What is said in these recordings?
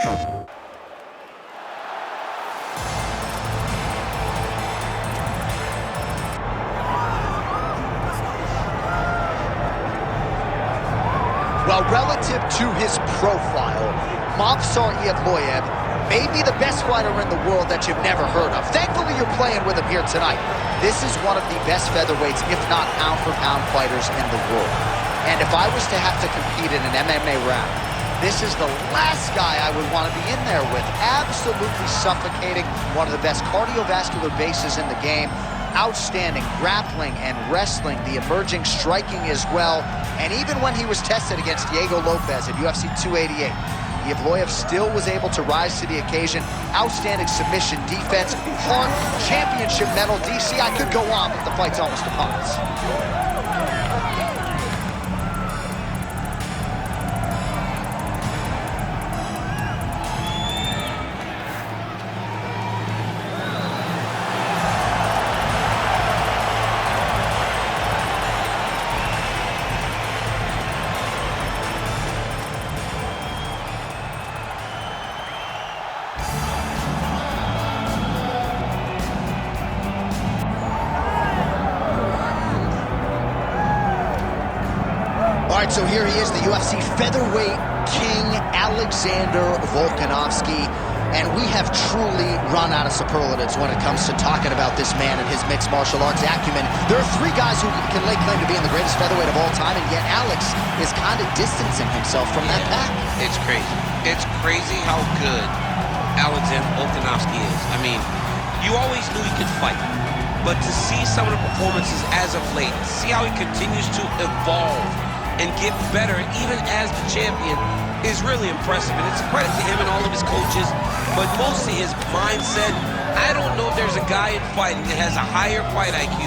Well, relative to his profile, Movsar Evloev may be the best fighter in the world that you've never heard of. Thankfully, you're playing with him here tonight. This is one of the best featherweights, if not pound-for-pound fighters in the world. And if I was to have to compete in an MMA round, this is the last guy I would want to be in there with. Absolutely suffocating, one of the best cardiovascular bases in the game. Outstanding grappling and wrestling, the emerging striking as well. And even when he was tested against Diego Lopes at UFC 288, Evloev still was able to rise to the occasion. Outstanding submission, defense, heart, championship medal. DC, I could go on, but the fight's almost upon us. All right, so here he is, the UFC Featherweight King, Alexander Volkanovski. And we have truly run out of superlatives when it comes to talking about this man and his mixed martial arts acumen. There are three guys who can lay claim to being the greatest featherweight of all time, and yet Alex is kind of distancing himself from that pack. It's crazy. It's crazy how good Alexander Volkanovski is. I mean, you always knew he could fight, but to see some of the performances as of late, see how he continues to evolve and get better, even as the champion, is really impressive. And it's a credit to him and all of his coaches, but mostly his mindset. I don't know if there's a guy in fighting that has a higher fight IQ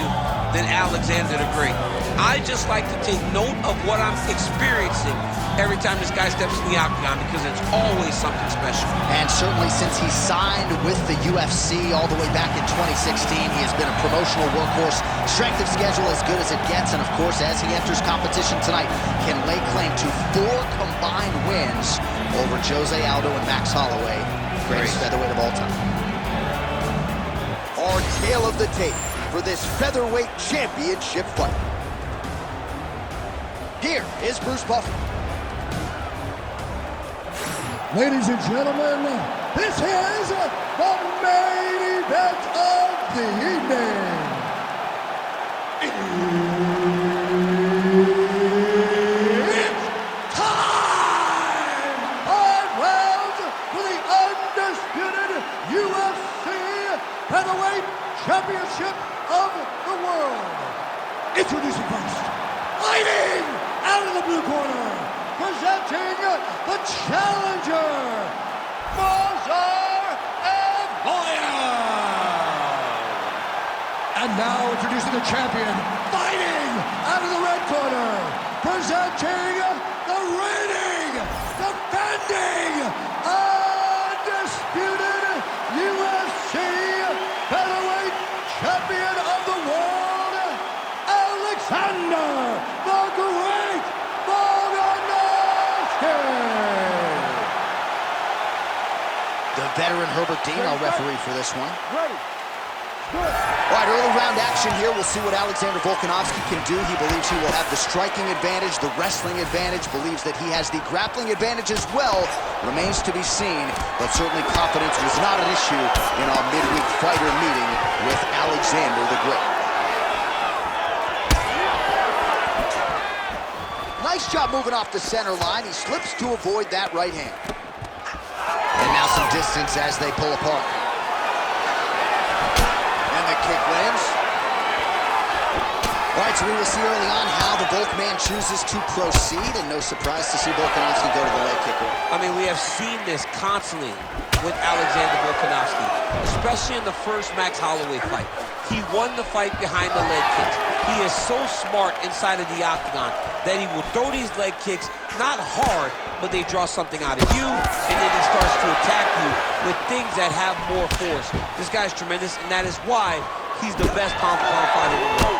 than Alexander the Great. I just like to take note of what I'm experiencing every time this guy steps in the octagon, because it's always something special. And certainly since he signed with the UFC all the way back in 2016, he has been a promotional workhorse. Strength of schedule as good as it gets, and of course, as he enters competition tonight, can lay claim to 4 combined wins over Jose Aldo and Max Holloway, greatest featherweight of all time. Our tale of the tape for this featherweight championship fight. Here is Bruce Buffer. Ladies and gentlemen, this is the main event of the evening. It's time! 5 rounds for the undisputed UFC Featherweight Championship of the world. Introducing first, fighting out of the blue corner, presenting the challenger, Movsar Evloev. And now introducing the champion, fighting out of the red corner, presenting the reigning, defending, undisputed UFC Featherweight Champion of the world, Alexander the Great Volkanovski. The veteran Herbert Dean, our referee for this one. Ready. Good. All right, early round action here. We'll see what Alexander Volkanovski can do. He believes he will have the striking advantage, the wrestling advantage, believes that he has the grappling advantage as well. Remains to be seen, but certainly confidence was not an issue in our midweek fighter meeting with Alexander the Great. Nice job moving off the center line. He slips to avoid that right hand. And now some distance as they pull apart. And the kick lands. All right, so we will see early on how the Volk man chooses to proceed, and no surprise to see Volkanovski go to the leg kick. I mean, we have seen this constantly with Alexander Volkanovski, especially in the first Max Holloway fight. He won the fight behind the leg kicks. He is so smart inside of the octagon that he will throw these leg kicks, not hard, but they draw something out of you, and then he starts to attack you with things that have more force. This guy's tremendous, and that is why he's the best pound-for-pound fighter in the world.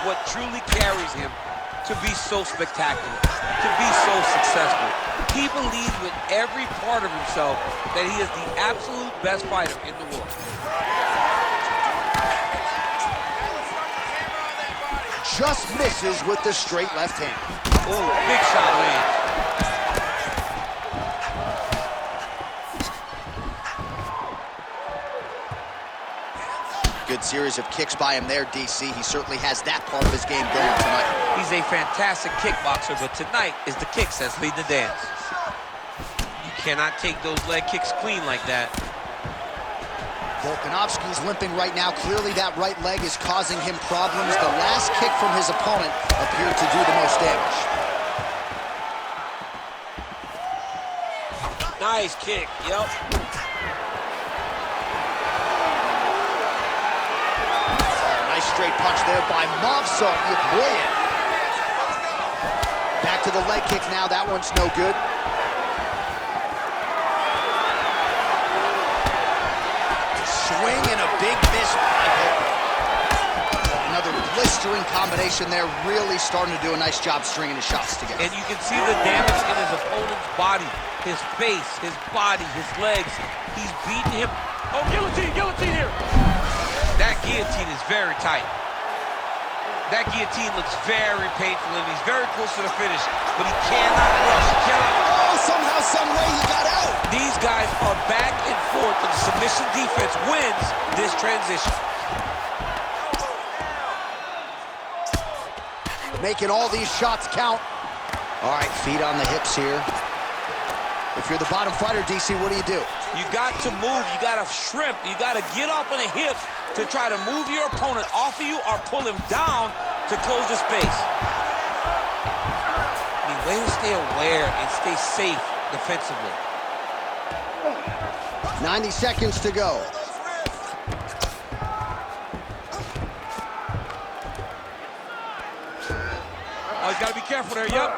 what truly carries him to be so spectacular, to be so successful. He believes with every part of himself that he is the absolute best fighter in the world. Just misses with the straight left hand. Ooh, big shot lands. Good series of kicks by him there, DC. He certainly has that part of his game going tonight. He's a fantastic kickboxer, but tonight is the kicks that's lead the dance. You cannot take those leg kicks clean like that. Volkanovski's limping right now. Clearly that right leg is causing him problems. The last kick from his opponent appeared to do the most damage. Nice kick, yep. Nice straight punch there by Movsar Evloev. Back to the leg kick now. That one's no good. Swing and a big miss. Another blistering combination there, really starting to do a nice job stringing his shots together. And you can see the damage in his opponent's body, his face, his body, his legs. He's beating him. Oh, guillotine here. That guillotine is very tight. That guillotine looks very painful, and he's very close to the finish, but he cannot rush. He cannot. Oh, somehow, some way he got out. These guys are back and forth, and the submission defense wins this transition. Making all these shots count. All right, feet on the hips here. If you're the bottom fighter, DC, what do? You got to move, you got to shrimp, you got to get off on the hips to try to move your opponent off of you or pull him down to close the space. I mean, way to stay aware and stay safe defensively. 90 seconds to go. Oh, he's got to be careful there, yep.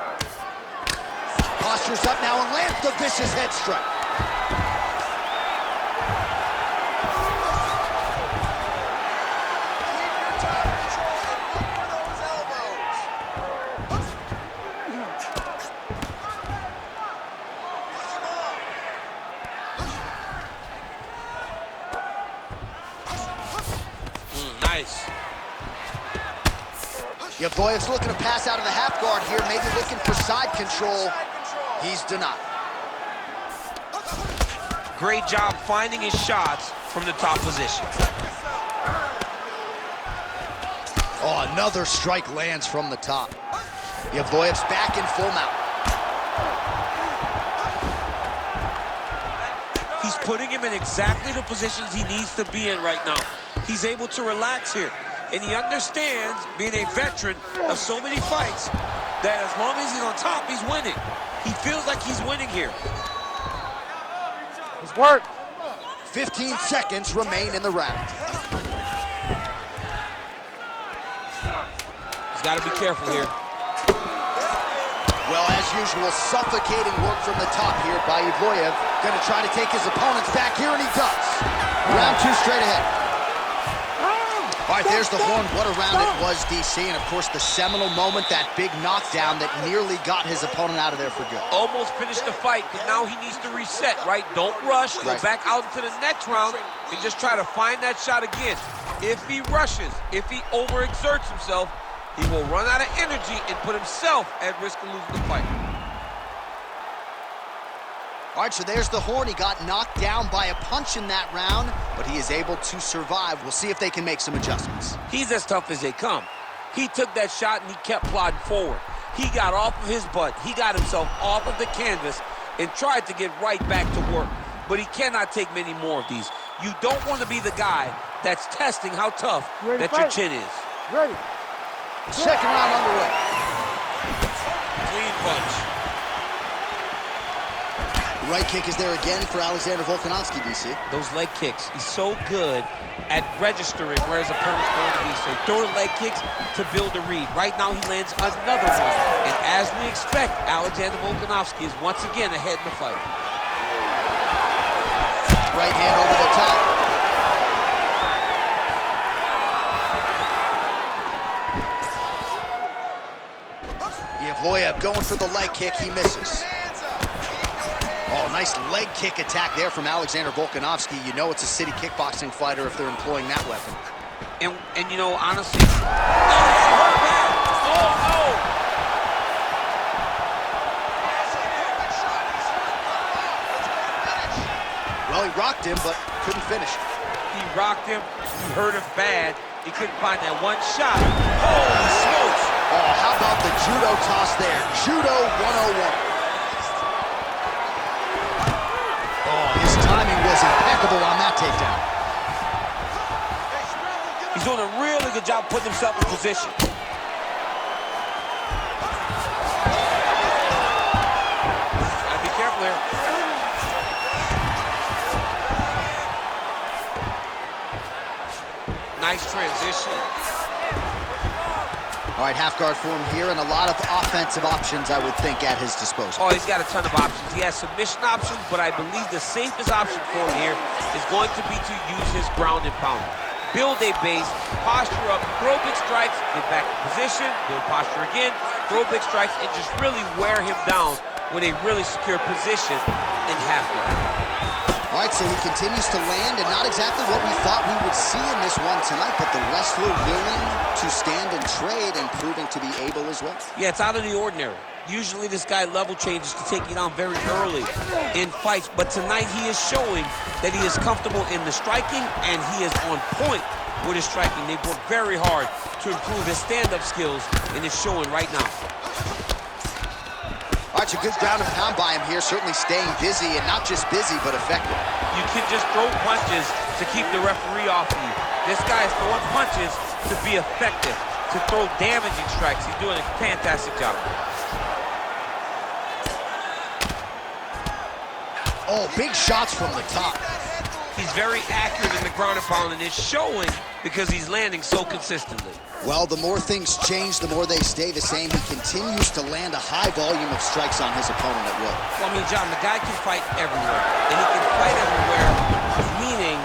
Postures up now and lands the vicious head strike. Nice. Evloev's looking to pass out of the half guard here, maybe looking for side control. He's denied. Great job finding his shots from the top position. Oh, another strike lands from the top. Evloev's back in full mount. He's putting him in exactly the positions he needs to be in right now. He's able to relax here. And he understands, being a veteran of so many fights, that as long as he's on top, he's winning. He feels like he's winning here. It's work. 15 seconds remain in the round. He's got to be careful here. Well, as usual, suffocating work from the top here by Evloev. Gonna try to take his opponents back here, and he does. Round two straight ahead. All right, there's the horn. What a round it was, DC. And, of course, the seminal moment, that big knockdown that nearly got his opponent out of there for good. Almost finished the fight, but now he needs to reset, right? Don't rush. Go back out into the next round and just try to find that shot again. If he rushes, if he overexerts himself, he will run out of energy and put himself at risk of losing the fight. All right, so there's the horn. He got knocked down by a punch in that round, but he is able to survive. We'll see if they can make some adjustments. He's as tough as they come. He took that shot and he kept plodding forward. He got off of his butt. He got himself off of the canvas and tried to get right back to work. But he cannot take many more of these. You don't want to be the guy that's testing how tough that your chin is. Ready. Second round underway. Clean punch. Right kick is there again for Alexander Volkanovski, DC. Those leg kicks, he's so good at registering where his opponent's going to be. So throwing leg kicks to build a read. Right now he lands another one. And as we expect, Alexander Volkanovski is once again ahead in the fight. Right hand over the top. Evloev going for the leg kick. He misses. Oh, nice leg kick attack there from Alexander Volkanovski. You know it's a city kickboxing fighter if they're employing that weapon. And you know, honestly, oh, hurt bad. Oh, no. Well, he rocked him, but couldn't finish. He rocked him. He hurt him bad. He couldn't find that one shot. Holy smokes. Oh, how about the judo toss there? Judo 101. Oh, his timing was impeccable on that takedown. He's doing a really good job putting himself in position. Gotta be careful here. Nice transition. All right, half guard for him here, and a lot of offensive options, I would think, at his disposal. Oh, he's got a ton of options. He has submission options, but I believe the safest option for him here is going to be to use his ground and pound. Build a base, posture up, throw big strikes, get back in position, build posture again, throw big strikes, and just really wear him down with a really secure position in half guard. All right, so he continues to land, and not exactly what we thought we would see in this one tonight, but the wrestler willing to stand and trade and proving to be able as well. Yeah, it's out of the ordinary. Usually this guy level changes to take you down very early in fights, but tonight he is showing that he is comfortable in the striking, and he is on point with his striking. They've worked very hard to improve his stand-up skills, and it's showing right now. All right, so good ground and pound by him here, certainly staying busy, and not just busy, but effective. You can just throw punches to keep the referee off of you. This guy is throwing punches to be effective, to throw damaging strikes. He's doing a fantastic job. Oh, big shots from the top. He's very accurate in the ground and pound, and it's showing because he's landing so consistently. Well, the more things change, the more they stay the same. He continues to land a high volume of strikes on his opponent at will. Well, I mean, John, the guy can fight everywhere. And he can fight everywhere, meaning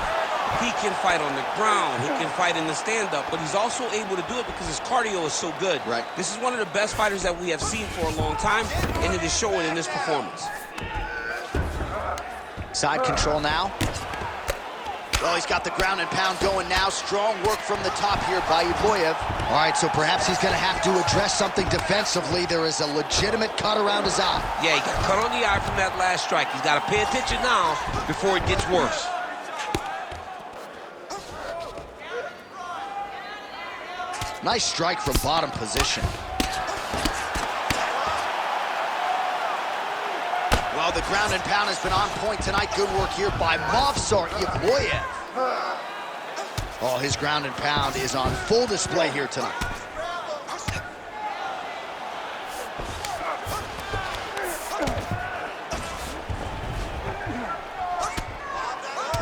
he can fight on the ground, he can fight in the stand-up, but he's also able to do it because his cardio is so good. Right. This is one of the best fighters that we have seen for a long time, and it is showing in this performance. Side control now. Well, he's got the ground and pound going now. Strong work from the top here by Evloev. All right, so perhaps he's going to have to address something defensively. There is a legitimate cut around his eye. Yeah, he got cut on the eye from that last strike. He's got to pay attention now before it gets worse. Nice strike from bottom position. Well, the ground and pound has been on point tonight. Good work here by Movsar Evloev. Oh, his ground and pound is on full display here tonight.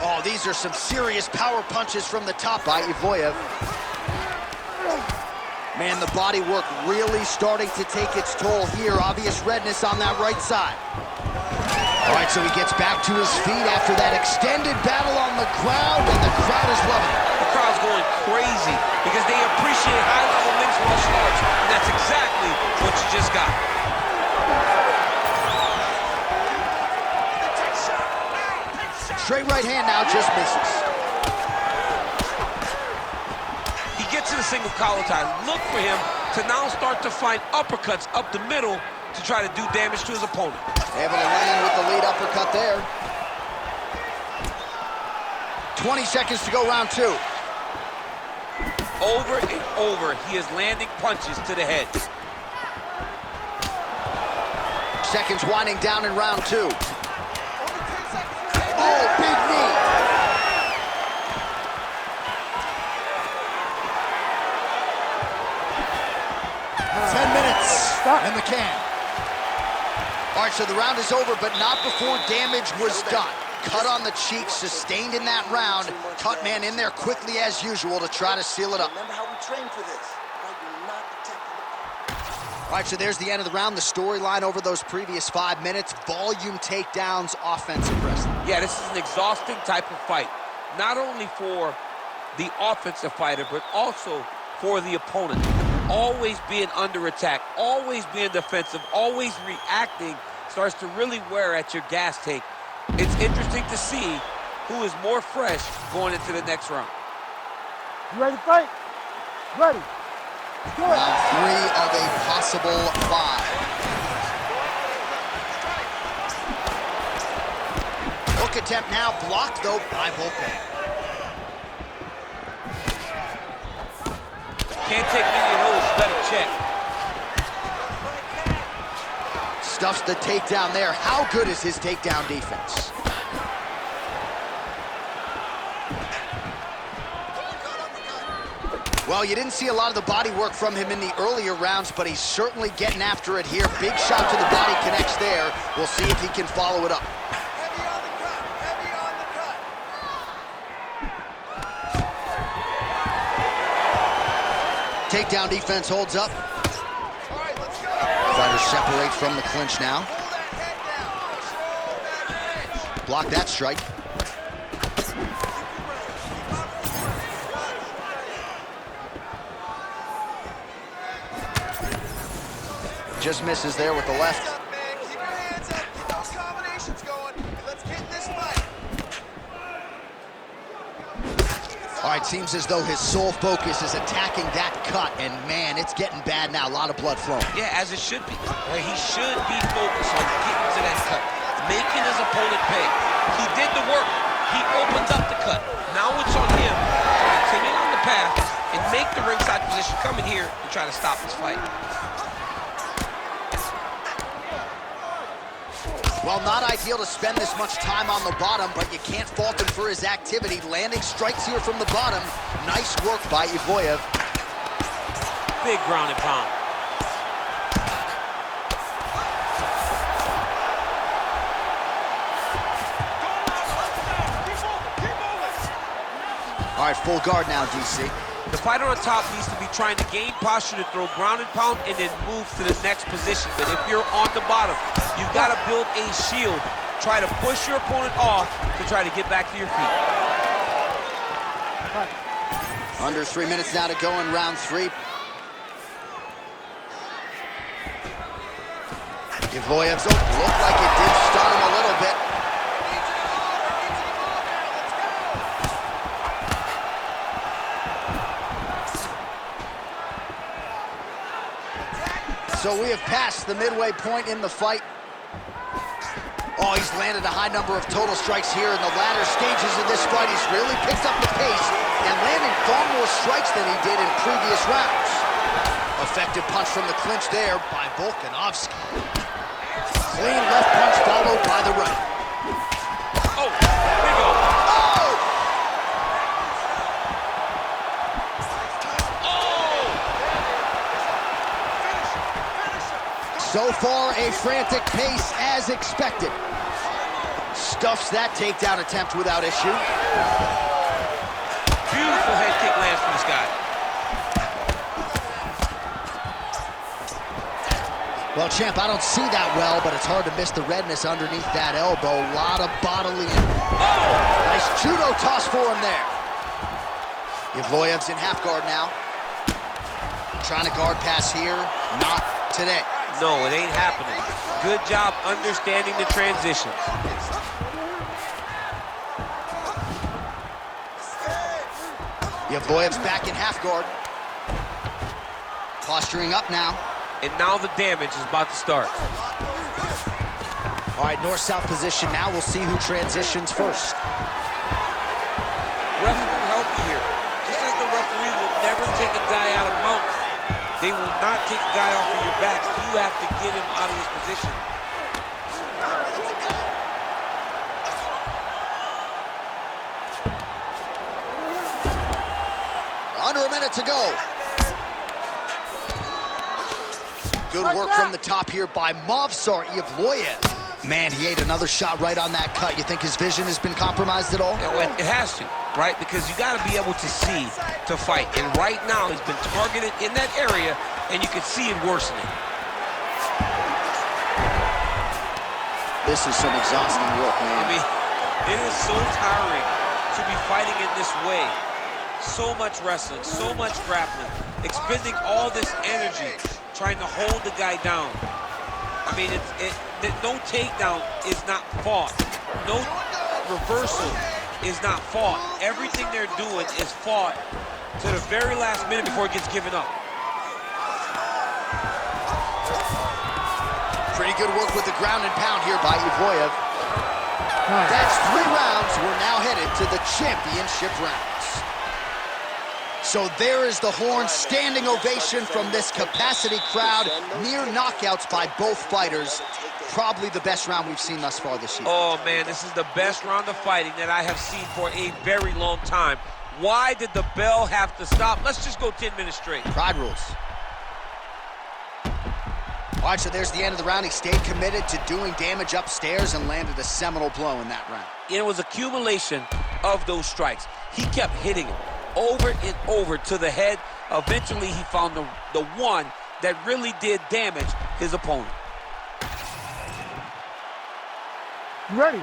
Oh, these are some serious power punches from the top by Evloev. Man, the body work really starting to take its toll here. Obvious redness on that right side. All right, so he gets back to his feet after that extended battle on the ground, and the crowd is loving it. The crowd's going crazy because they appreciate high-level mixed martial arts, and that's exactly what you just got. Straight right hand now, just misses. He gets to the single collar tie. Look for him to now start to find uppercuts up the middle to try to do damage to his opponent. Able to land with the lead uppercut there. 20 seconds to go, round two. Over and over, he is landing punches to the head. Seconds winding down in round two. Oh, big knee. In the can. All right, so the round is over, but not before damage was done. Cut on the cheek, sustained in that round. Cut man in there quickly as usual to try to seal it up. Remember how we trained for this. You're not protecting All right, so there's the end of the round. The storyline over those previous 5 minutes. Volume takedowns, offensive wrestling. Yeah, this is an exhausting type of fight. Not only for the offensive fighter, but also for the opponent. always being under attack, always being defensive, always reacting, starts to really wear at your gas tank. It's interesting to see who is more fresh going into the next round. You ready to fight? Ready. Round 3 of a possible 5. Hook attempt now blocked, though, by Volkanovski. Can't take many of those, better check. Stuffs the takedown there. How good is his takedown defense? Well, you didn't see a lot of the body work from him in the earlier rounds, but he's certainly getting after it here. Big shot to the body connects there. We'll see if he can follow it up. Heavy on the cut. Heavy on the cut. Takedown defense holds up. All right, let's go. Fighters separate from the clinch now. Pull that head down. Control that edge. Block that strike. Just misses there with the left. Hands up, man. Keep your hands up. Get those combinations going. And let's get in this fight. All right, seems as though his sole focus is attacking that cut, and man, it's getting bad now. A lot of blood flowing. Yeah, as it should be. Right? He should be focused on getting to that cut, making his opponent pay. He did the work. He opened up the cut. Now it's on him to continue on the path and make the ringside position, come in here and try to stop this fight. Well, not ideal to spend this much time on the bottom, but you can't fault him for his activity. Landing strikes here from the bottom. Nice work by Evloev. Big ground and pound. All right, full guard now, DC. The fighter on top needs to be trying to gain posture to throw ground and pound and then move to the next position. But if you're on the bottom, you've got to build a shield. Try to push your opponent off to try to get back to your feet. Under 3 minutes now to go in round 3. Evloev's looked like it did stun him a little bit. So we have passed the midway point in the fight. Oh, he's landed a high number of total strikes here in the latter stages of this fight. He's really picked up the pace and landing far more strikes than he did in previous rounds. Effective punch from the clinch there by Volkanovski. Clean left punch followed by the right. Oh, big O. So far, a frantic pace as expected. Stuffs that takedown attempt without issue. Beautiful head kick lands from this guy. Well, champ, I don't see that well, but it's hard to miss the redness underneath that elbow. A lot of bodily. Nice judo toss for him there. Evloev's in half guard now. Trying to guard pass here. Not today. No, it ain't happening. Good job understanding the transitions. Evloev's back in half guard. Posturing up now. And now the damage is about to start. All right, north-south position now. We'll see who transitions first. Refs will help you here. Just as the referee will never take a guy out of mount, they will not take a guy off of your back. You have to get him out of his position. Under a minute to go. Good work from the top here by Movsar Evloev. Man, he ate another shot right on that cut. You think his vision has been compromised at all? Yeah, it has to, right? Because you got to be able to see to fight. And right now, he's been targeted in that area, and you can see it worsening. This is some exhausting work, man. I mean, it is so tiring to be fighting in this way. So much wrestling, so much grappling, expending all this energy, trying to hold the guy down. I mean, no takedown is not fought. No reversal is not fought. Everything they're doing is fought to the very last minute before it gets given up. Pretty good work with the ground and pound here by Evloev. That's 3 rounds. We're now headed to the championship rounds. So there is the horn, standing ovation from this capacity crowd. Near knockouts by both fighters. Probably the best round we've seen thus far this year. Oh man, this is the best round of fighting that I have seen for a very long time. Why did the bell have to stop? Let's just go 10 minutes straight. Pride rules. All right, so there's the end of the round. He stayed committed to doing damage upstairs and landed a seminal blow in that round. It was accumulation of those strikes. He kept hitting him over and over to the head. Eventually, he found the one that really did damage his opponent. You ready?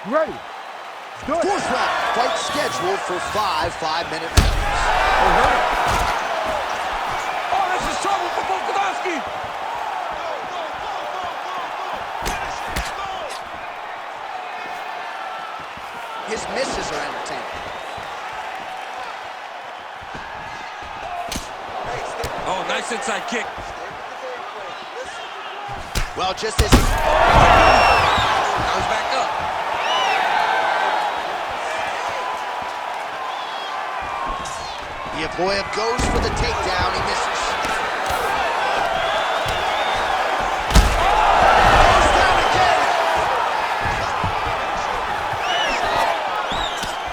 You ready? Let's do it. 4th round, fight scheduled for 5 5-minute rounds. Oh, this is trouble for Volkanovski! His misses are entertaining. Oh, nice inside kick. Well, just as he... Now he's back up. Evloev goes for the takedown. He misses. Goes down again.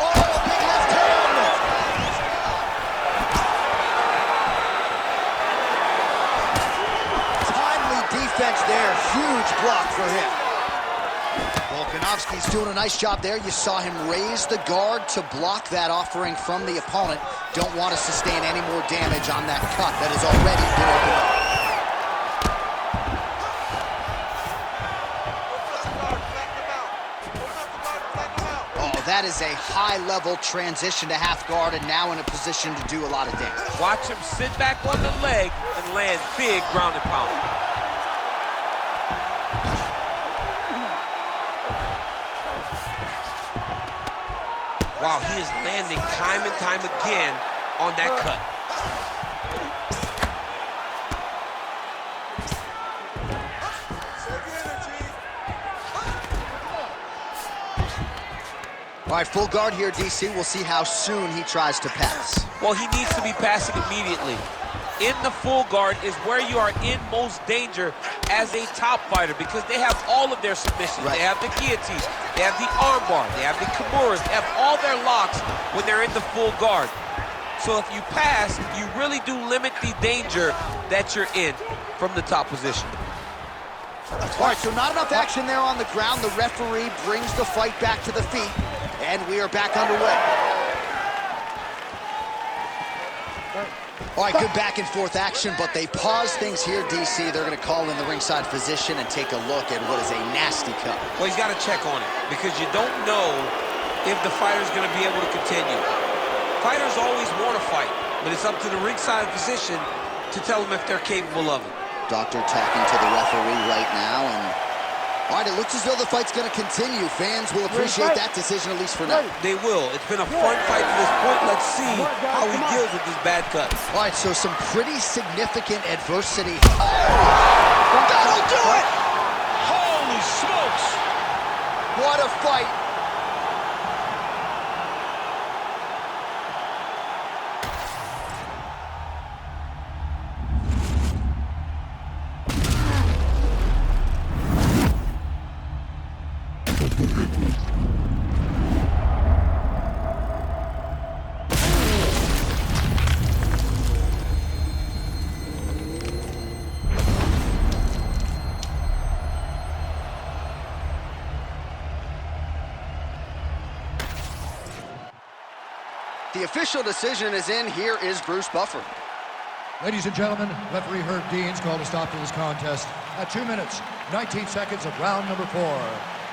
Oh, big left hand. Timely defense there. Huge block for him. Volkanovski's doing a nice job there. You saw him raise the guard to block that offering from the opponent. Don't want to sustain any more damage on that cut that has already been opened up. Oh, that is a high-level transition to half guard and now in a position to do a lot of damage. Watch him sit back on the leg and land big ground and pound. Wow, he is landing time and time again on that cut. All right, full guard here, DC. We'll see how soon he tries to pass. Well, he needs to be passing immediately. In the full guard is where you are in most danger as a top fighter because they have all of their submissions. Right. They have the guillotines, they have the armbar, they have the kimuras, they have all their locks when they're in the full guard. So if you pass, you really do limit the danger that you're in from the top position. All right, so not enough action there on the ground. The referee brings the fight back to the feet, and we are back underway. All right, good back and forth action, but they pause things here, DC. They're going to call in the ringside physician and take a look at what is a nasty cut. Well, he's got to check on it because you don't know if the fighter's going to be able to continue. Fighters always want to fight, but it's up to the ringside physician to tell them if they're capable of it. Doctor talking to the referee right now, and all right, it looks as though the fight's going to continue. Fans will appreciate that decision, at least for now. They will. It's been a fun fight to this point. Let's see how he deals with this bad cut. All right, so some pretty significant adversity. Oh, that'll do it! Holy smokes! What a fight! The official decision is in. Here is Bruce Buffer. Ladies and gentlemen, referee Herb Dean's called a stop to this contest at 2 minutes, 19 seconds of round number 4.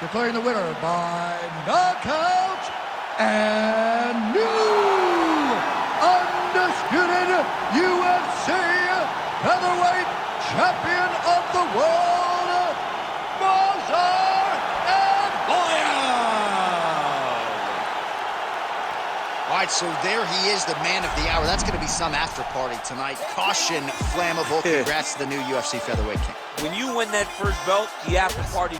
Declaring the winner by knockout and new UFC Featherweight Champion of the World, Movsar Evloev! All right, so there he is, the man of the hour. That's going to be some after party tonight. Caution, flammable. Congrats to the new UFC Featherweight King. When you win that first belt, the after party...